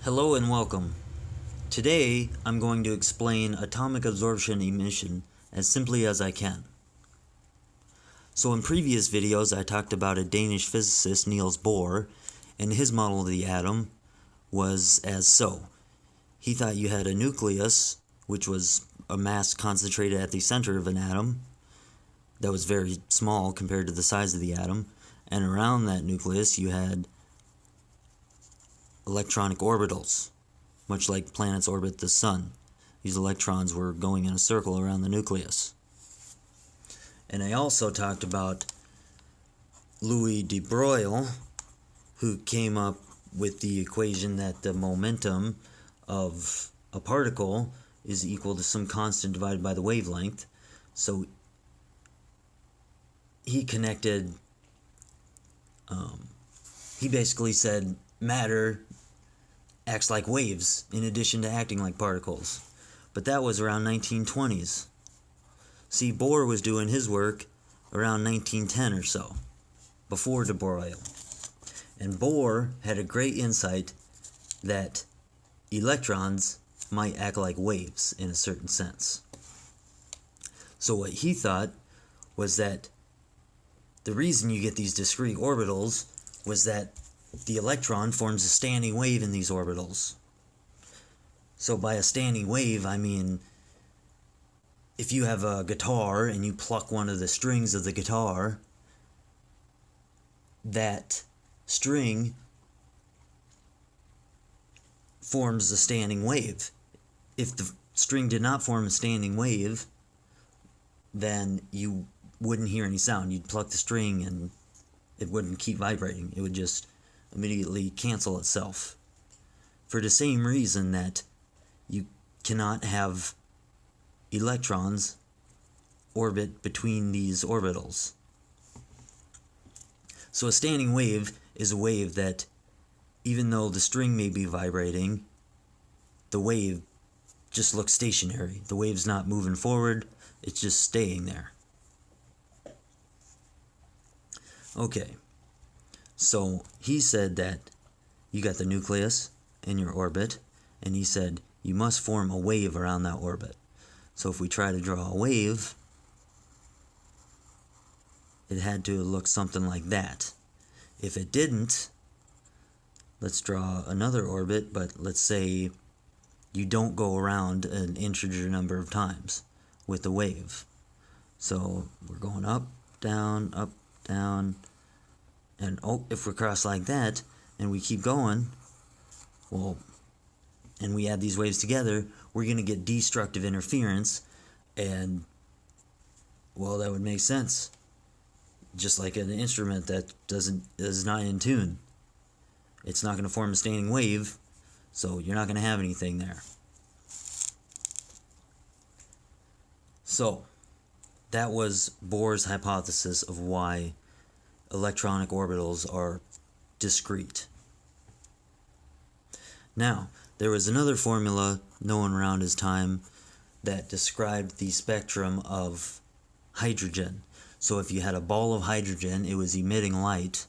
Hello and welcome. Today I'm going to explain atomic absorption emission as simply as I can. So in previous videos I talked about a Danish physicist, Niels Bohr, and his model of the atom was as so. He thought you had a nucleus, which was a mass concentrated at the center of an atom that was very small compared to the size of the atom, and around that nucleus you had electronic orbitals, much like planets orbit the sun. These electrons were going in a circle around the nucleus. And I also talked about Louis de Broglie, who came up with the equation that the momentum of a particle is equal to some constant divided by the wavelength. So he connected, he basically said matter acts like waves in addition to acting like particles. But that was around 1920s. See, Bohr was doing his work around 1910 or so, before de Broglie. And Bohr had a great insight that electrons might act like waves in a certain sense. So what he thought was that the reason you get these discrete orbitals was that the electron forms a standing wave in these orbitals. So by a standing wave, I mean if you have a guitar and you pluck one of the strings of the guitar, that string forms a standing wave. If the string did not form a standing wave, then you wouldn't hear any sound. You'd pluck the string and it wouldn't keep vibrating. It would just immediately cancel itself. For the same reason that you cannot have electrons orbit between these orbitals. So a standing wave is a wave that, even though the string may be vibrating, the wave just looks stationary. The wave's not moving forward, it's just staying there. Okay. So he said that you got the nucleus in your orbit, and he said you must form a wave around that orbit. So if we try to draw a wave, it had to look something like that. If it didn't, let's draw another orbit, but let's say you don't go around an integer number of times with the wave. So we're going up, down, and if we cross like that, and we keep going, well, and we add these waves together, we're going to get destructive interference, and, well, that would make sense. Just like an instrument that is not in tune. It's not going to form a standing wave, so you're not going to have anything there. So, that was Bohr's hypothesis of why electronic orbitals are discrete. Now, there was another formula known around his time that described the spectrum of hydrogen. So if you had a ball of hydrogen, it was emitting light,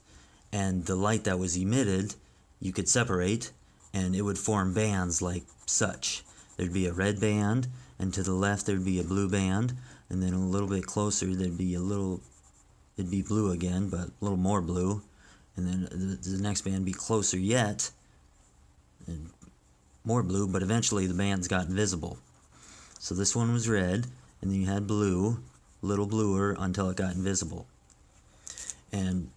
and the light that was emitted, you could separate, and it would form bands like such. There'd be a red band, and to the left there'd be a blue band, and then a little bit closer there'd be it'd be blue again, but a little more blue, and then the next band would be closer yet, and more blue, but eventually the bands got invisible. So this one was red, and then you had blue, a little bluer, until it got invisible. And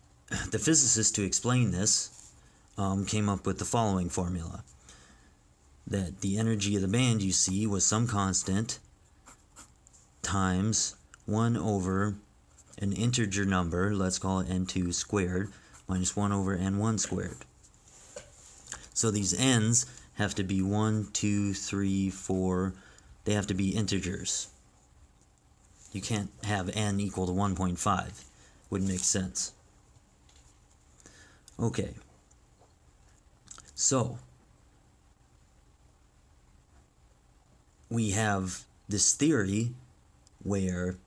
the physicist, to explain this, came up with the following formula. That the energy of the band you see was some constant times 1 over an integer number, let's call it n2 squared, minus 1 over n1 squared. So these n's have to be 1, 2, 3, 4, they have to be integers. You can't have n equal to 1.5. Wouldn't make sense. Okay. So, we have this theory where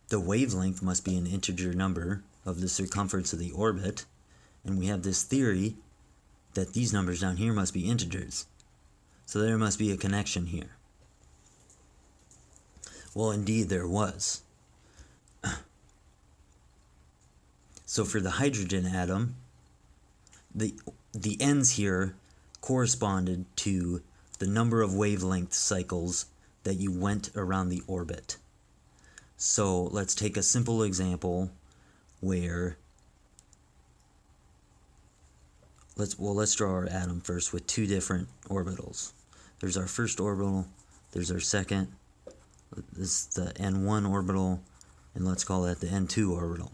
the wavelength must be an integer number of the circumference of the orbit, and we have this theory that these numbers down here must be integers. So there must be a connection here. Well, indeed there was. So for the hydrogen atom, the ends here corresponded to the number of wavelength cycles that you went around the orbit. So let's take a simple example where let's draw our atom first with two different orbitals. There's our first orbital, there's our second, this is the N1 orbital, and let's call that the N2 orbital.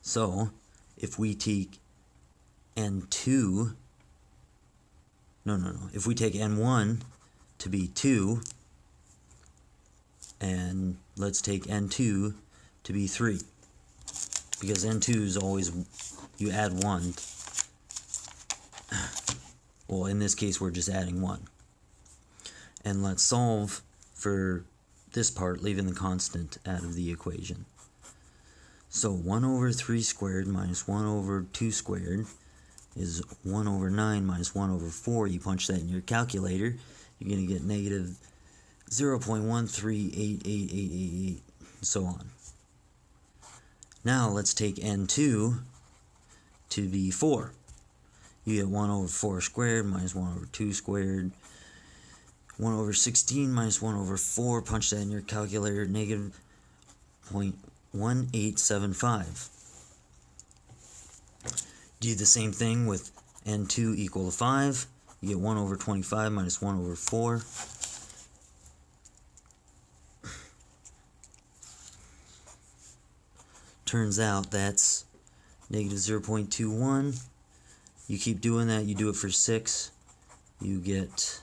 So if we take N2, if we take N1 to be 2, and let's take N2 to be 3, because N2 is always, you add 1. Well, in this case we're just adding 1. And let's solve for this part, leaving the constant out of the equation. So 1 over 3 squared minus 1 over 2 squared is 1 over 9 minus 1 over 4. You punch that in your calculator, you're going to get negative 0.13888888, and so on. Now let's take N2 to be 4. You get 1 over 4 squared minus 1 over 2 squared. 1 over 16 minus 1 over 4, punch that in your calculator, negative 0.1875. Do the same thing with N2 equal to 5. You get 1 over 25 minus 1 over 4. Turns out that's negative 0.21. You keep doing that, you do it for 6, you get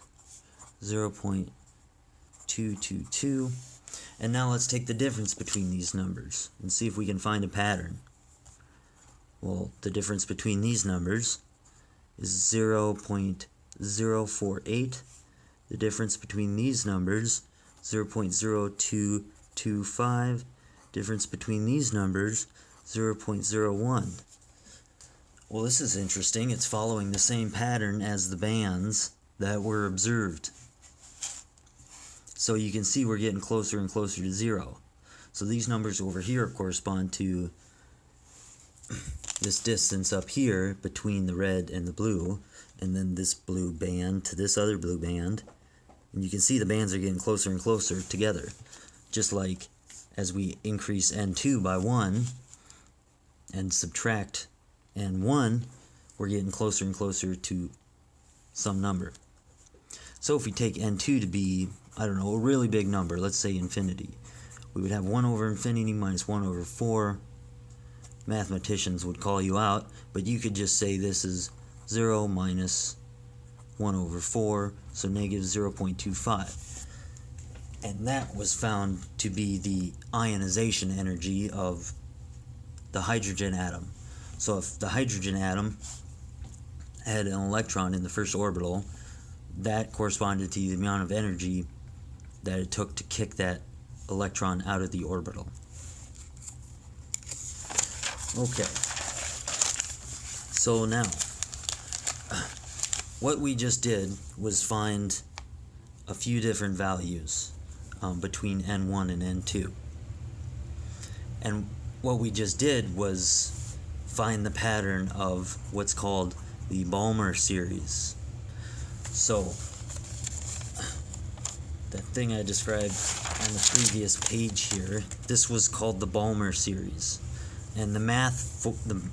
0.222. And now let's take the difference between these numbers and see if we can find a pattern. Well, the difference between these numbers is 0.048. The difference between these numbers, 0.0225. Difference between these numbers, 0.01. Well, this is interesting. It's following the same pattern as the bands that were observed. So you can see we're getting closer and closer to 0. So these numbers over here correspond to this distance up here between the red and the blue, and then this blue band to this other blue band. And you can see the bands are getting closer and closer together. Just like as we increase N2 by 1 and subtract N1, we're getting closer and closer to some number. So if we take N2 to be, I don't know, a really big number, let's say infinity, we would have 1 over infinity minus 1 over 4. Mathematicians would call you out, but you could just say this is 0 minus 1 over 4, so negative 0.25. And that was found to be the ionization energy of the hydrogen atom. So if the hydrogen atom had an electron in the first orbital, that corresponded to the amount of energy that it took to kick that electron out of the orbital. Okay, so now, what we just did was find a few different values between N1 and N2. And what we just did was find the pattern of what's called the Balmer series. So, that thing I described on the previous page here, this was called the Balmer series. And the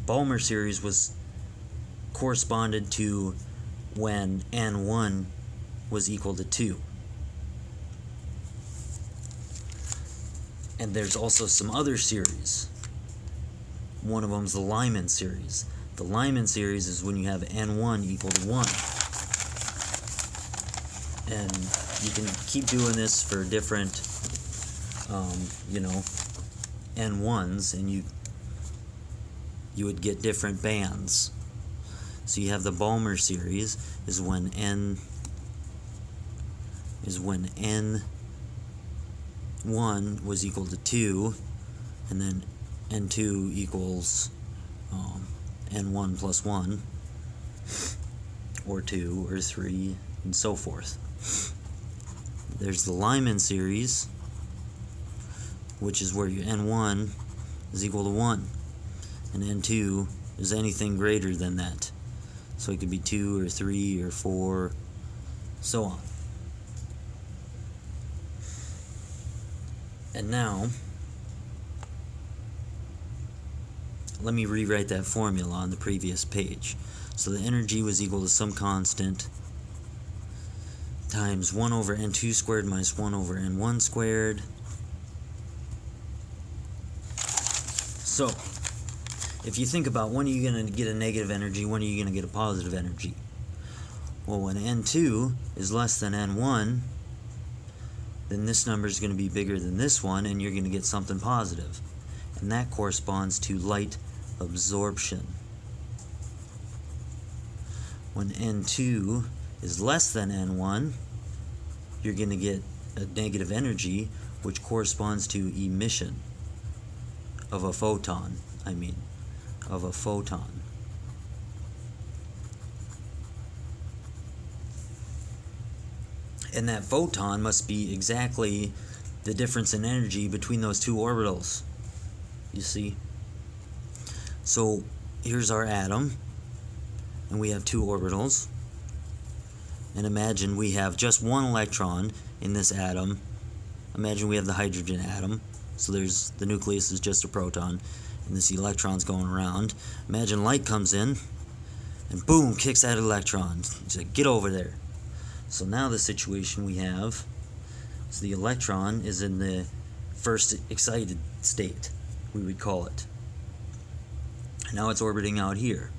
Balmer series was corresponded to when N1 was equal to 2. And there's also some other series. One of them is the Lyman series. The Lyman series is when you have N1 equal to 1. And you can keep doing this for different, N1s, and you would get different bands. So you have the Balmer series is when N1 was equal to 2, and then N2 equals N1 plus 1, or 2, or 3, and so forth. There's the Lyman series, which is where your N1 is equal to 1, and N2 is anything greater than that. So it could be 2 or 3 or 4, so on. And now, let me rewrite that formula on the previous page. So the energy was equal to some constant times 1 over N2 squared minus 1 over N1 squared. So, if you think about when are you going to get a negative energy, when are you going to get a positive energy? Well, when N2 is less than N1, then this number is going to be bigger than this one, and you're going to get something positive. And that corresponds to light absorption. When N2 is less than N1, you're going to get a negative energy, which corresponds to emission of a photon, of a photon. And that photon must be exactly the difference in energy between those two orbitals. You see? So here's our atom, and we have two orbitals. And imagine we have just one electron in this atom. Imagine we have the hydrogen atom. So there's the nucleus is just a proton, and this electron's going around. Imagine light comes in, and boom, kicks that electron. It's like, get over there. So now the situation we have is the electron is in the first excited state, we would call it. Now it's orbiting out here.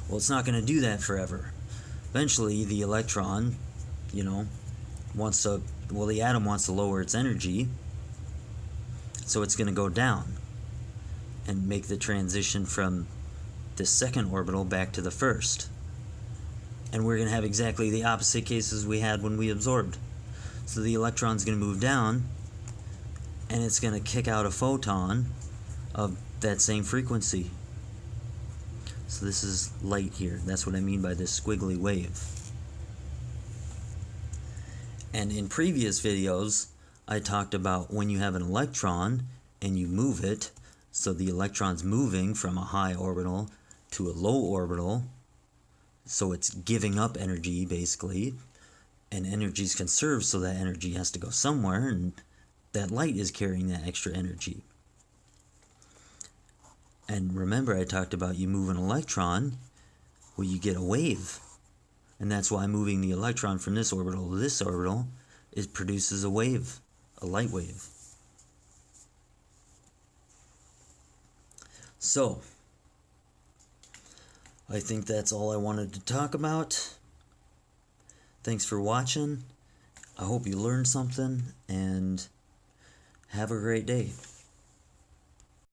Well, it's not going to do that forever. Eventually, the electron, the atom wants to lower its energy, so it's going to go down and make the transition from the second orbital back to the first. And we're going to have exactly the opposite cases we had when we absorbed. So the electron's going to move down, and it's going to kick out a photon of that same frequency. So this is light here. That's what I mean by this squiggly wave. And in previous videos, I talked about when you have an electron and you move it, so the electron's moving from a high orbital to a low orbital, so it's giving up energy basically, and energy is conserved, so that energy has to go somewhere, and that light is carrying that extra energy. And remember, I talked about you move an electron, well, you get a wave. And that's why moving the electron from this orbital to this orbital, it produces a wave, a light wave. So, I think that's all I wanted to talk about. Thanks for watching. I hope you learned something, and have a great day.